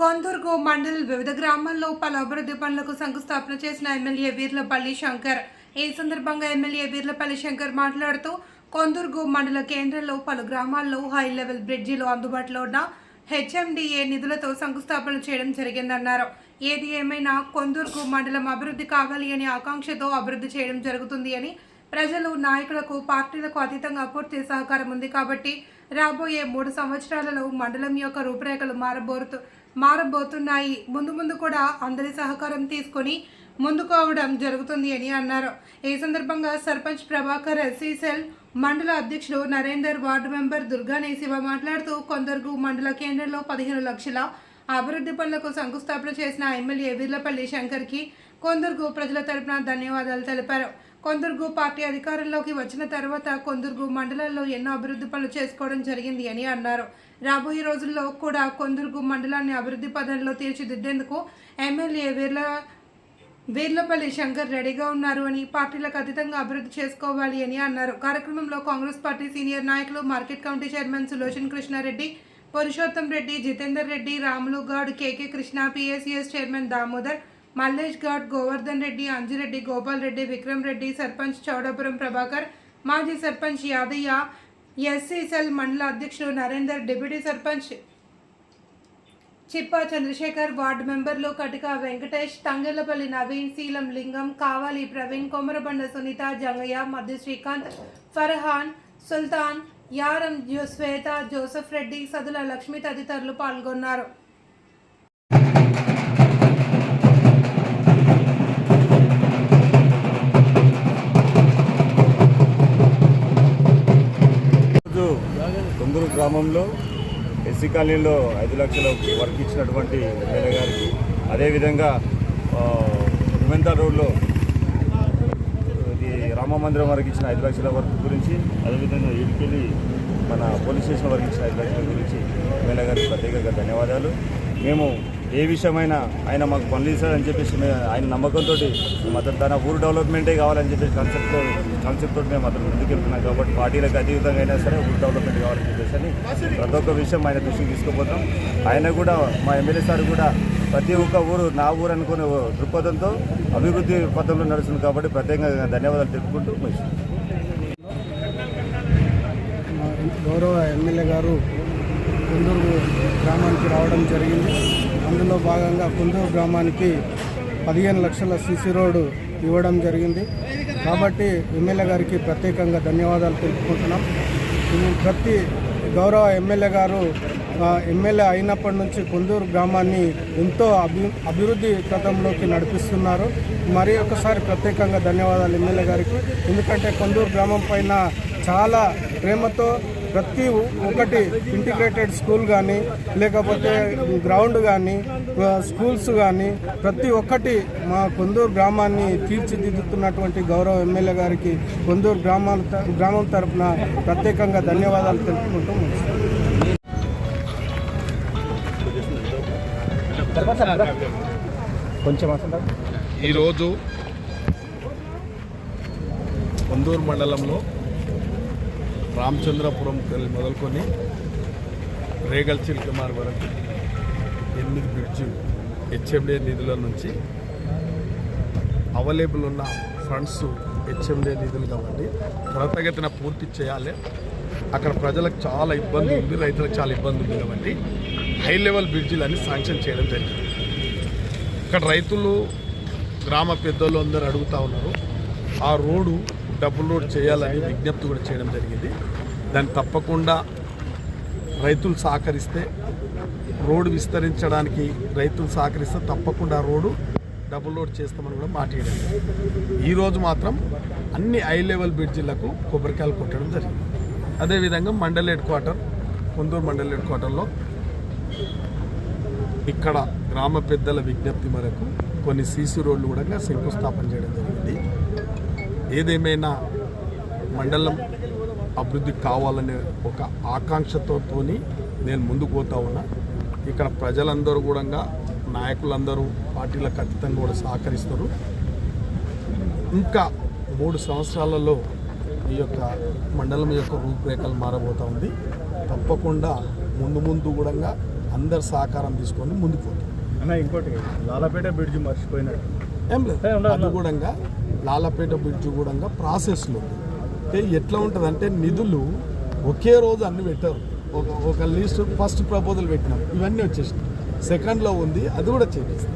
కొందర్గు మండల్ వివిధ గ్రామాల్లో పలు అభివృద్ధి పనులకు శంకుస్థాపన చేసిన ఎమ్మెల్యే వీర్లపల్లి శంకర్. ఈ సందర్భంగా ఎమ్మెల్యే వీర్లపల్లి శంకర్ మాట్లాడుతూ కొందర్గు మండల కేంద్రంలో పలు గ్రామాల్లో హై లెవెల్ బ్రిడ్జిలు అందుబాటులో ఉన్న హెచ్ఎండిఏ నిధులతో శంకుస్థాపన చేయడం జరిగిందన్నారు. ఏది ఏమైనా కొందర్గు మండలం అభివృద్ధి కావాలి అనే ఆకాంక్షతో అభివృద్ధి చేయడం జరుగుతుంది అని, ప్రజలు నాయకులకు పార్టీలకు అతీతంగా పూర్తి సహకారం ఉంది కాబట్టి రాబోయే 3 సంవత్సరాలలో మండలం యొక్క రూపురేఖలు మారబోతున్నాయి. ముందు కూడా అందరి సహకారం తీసుకొని ముందుకు అవడం జరుగుతుంది అని అన్నారు. ఈ సందర్భంగా సర్పంచ్ ప్రభాకర్, ఎస్సీసెల్ మండల అధ్యక్షుడు నరేందర్, వార్డు మెంబర్ దుర్గానే శివ మాట్లాడుతూ కొందర్గు మండల కేంద్రంలో 15 లక్షల అభివృద్ధి పనులకు శంకుస్థాపన చేసిన ఎమ్మెల్యే వీర్లపల్లి శంకర్కి కొందర్గు ప్రజల తరపున ధన్యవాదాలు తెలిపారు. కొందర్గు పార్టీ అధికారంలోకి వచ్చిన తర్వాత కొందర్గు మండలాల్లో ఎన్నో అభివృద్ధి పనులు చేసుకోవడం జరిగింది అని అన్నారు. రాబోయే రోజుల్లో కూడా కొందర్గు మండలాన్ని అభివృద్ధి పదంలో తీర్చిదిద్దేందుకు ఎమ్మెల్యే వీర్లపల్లి శంకర్ రెడీగా ఉన్నారు అని, పార్టీలకు అతీతంగా అభివృద్ధి చేసుకోవాలి అని అన్నారు. కార్యక్రమంలో కాంగ్రెస్ పార్టీ సీనియర్ నాయకులు, market committee chairman Sulochan Krishnareddy, Purushottam Reddy, Jitender Reddy, Ramulu Goud, KK Krishna, PSCS chairman Damodar, Mallesh Goud, Govardhan Reddy, Anjireddy, Gopal Reddy, Vikram Reddy, sarpanch Chowdapuram Prabhakar, మాజీ సర్పంచ్ యాదయ్య, ఎస్సీసెల్ మండల అధ్యక్షుడు నరేందర్, డిప్యూటీ సర్పంచ్ చిప్ప చంద్రశేఖర్, వార్డు మెంబర్లు కటిక వెంకటేష్, తంగెళ్లపల్లి నవీన్, శీలం లింగం, కావాలి ప్రవీణ్, కొమరబండ సునీత, జంగయ్య, మధ్య శ్రీకాంత్, ఫర్హాన్, సుల్తాన్, యారం, శ్వేత, జోసెఫ్ రెడ్డి, సదుల లక్ష్మి తదితరులు పాల్గొన్నారు. కొందరు గ్రామంలో ఎస్సీ కాలనీలో 5 లక్షల వర్క్ ఇచ్చినటువంటి ఎమ్మెల్యే గారికి, అదేవిధంగా విమెంతా రోడ్లో ఇది రామ మందిరం వరకు ఇచ్చిన 5 లక్షల వర్క్ గురించి, అదేవిధంగా ఈడికెళ్ళి మన పోలీస్ స్టేషన్ వరకు ఇచ్చిన 5 లక్షల గురించి ఎమ్మెల్యే గారికి ప్రత్యేకంగా ధన్యవాదాలు. మేము ఏ విషయమైనా ఆయన మాకు పనులు ఇస్తాడని చెప్పేసి ఆయన నమ్మకంతో తన ఊరు డెవలప్మెంటే కావాలని చెప్పేసి కాన్సెప్ట్ తోటి మేము అతను ముందుకు వెళ్తున్నాం. కాబట్టి పార్టీలకు అతీతంగా అయినా సరే ఊరు డెవలప్మెంట్ కావాలని చెప్పేసి అని ప్రతి ఒక్క విషయం ఆయన దృష్టికి తీసుకుపోతాం. ఆయన కూడా, మా ఎమ్మెల్యే సార్ కూడా ప్రతి ఒక్క ఊరు నా ఊరు అనుకునే దృక్పథంతో అభివృద్ధి పథంలో నడుస్తుంది. కాబట్టి ప్రత్యేకంగా ధన్యవాదాలు తెలుపుకుంటూ గౌరవ ఎమ్మెల్యే గారు కొందూరు గ్రామానికి రావడం జరిగింది. అందులో భాగంగా కొందూరు గ్రామానికి 15 లక్షల సీసీ రోడ్డు ఇవ్వడం జరిగింది. కాబట్టి ఎమ్మెల్యే గారికి ప్రత్యేకంగా ధన్యవాదాలు తెలుపుకుంటున్నాం. ప్రతి గౌరవ ఎమ్మెల్యే గారు ఎమ్మెల్యే అయినప్పటి నుంచి కొందూరు గ్రామాన్ని ఎంతో అభివృద్ధి పథంలోకి నడిపిస్తున్నారు. మరి ఒకసారి ప్రత్యేకంగా ధన్యవాదాలు ఎమ్మెల్యే గారికి. ఎందుకంటే కొందూరు గ్రామం పైన చాలా ప్రేమతో ప్రతి ఒక్కటి ఇంటిగ్రేటెడ్ స్కూల్ కానీ, లేకపోతే గ్రౌండ్ కానీ, స్కూల్స్ కానీ ప్రతి ఒక్కటి మా కొందూరు గ్రామాన్ని తీర్చిదిద్దుతున్నటువంటి గౌరవ ఎమ్మెల్యే గారికి కొందూరు గ్రామం తరఫున ప్రత్యేకంగా ధన్యవాదాలు తెలుపుకుంటూ ఈరోజు కొందూరు మండలంలో రామచంద్రపురం మొదలుకొని రేగల్ చిల్కమార్ వరకు 8 బ్రిడ్జి హెచ్ఎండిఏ నిధుల నుంచి అవైలబుల్ ఉన్న ఫండ్స్ హెచ్ఎండిఏ నిధులు కాబట్టి త్వరితగతిన పూర్తి చేయాలి. అక్కడ ప్రజలకు చాలా ఇబ్బంది ఉంది, రైతులకు చాలా ఇబ్బంది ఉంది కాబట్టి హై లెవెల్ బ్రిడ్జిలని శాంక్షన్ చేయడం జరిగింది. ఇక్కడ రైతులు, గ్రామ పెద్దలు అందరూ అడుగుతూ ఉన్నారు. ఆ రోడ్డు డబుల్ రోడ్ చేయాలని విజ్ఞప్తి కూడా చేయడం జరిగింది. దాన్ని తప్పకుండా రైతులు సహకరిస్తే, రోడ్డు విస్తరించడానికి రైతులు సహకరిస్తే తప్పకుండా రోడ్డు డబుల్ రోడ్ చేస్తామని కూడా మాట్లాడారు. ఈరోజు మాత్రం అన్ని హై లెవెల్ బ్రిడ్జిలకు కొబ్బరికాయలు కొట్టడం జరిగింది. అదేవిధంగా mandal head quarter, Konduru mandal head క్వార్టర్లో ఇక్కడ గ్రామ పెద్దల విజ్ఞప్తి మేరకు కొన్ని సీసీ రోడ్లు కూడా శంకుస్థాపన చేయడం జరిగింది. ఏదేమైనా మండలం అభివృద్ధి కావాలనే ఒక ఆకాంక్షతో నేను ముందుకు పోతా ఉన్నా. ఇక్కడ ప్రజలందరూ కూడా, నాయకులందరూ పార్టీలకు అతీతంగా కూడా సహకరిస్తారు. ఇంకా 3 సంవత్సరాలలో ఈ యొక్క మండలం యొక్క రూపురేఖలు మారబోతూ ఉంది. తప్పకుండా ముందు కూడా అందరు సహకారం తీసుకొని ముందుకు పోతాం. అన్న ఇంకోటి లాలాపేట బ్రిడ్జ్ మర్చిపోయినట్టు ఏం లేదు, అది కూడా లాలాపేట బ్రిడ్జ్ కూడా ప్రాసెస్లో ఉంది. అంటే ఎట్లా ఉంటుంది అంటే నిధులు ఒకే రోజు అన్ని పెట్టారు. ఒక లిస్ట్ ఫస్ట్ ప్రపోజల్ పెట్టినాం, ఇవన్నీ వచ్చేసినాయి. సెకండ్లో ఉంది, అది కూడా చేపిస్తాం.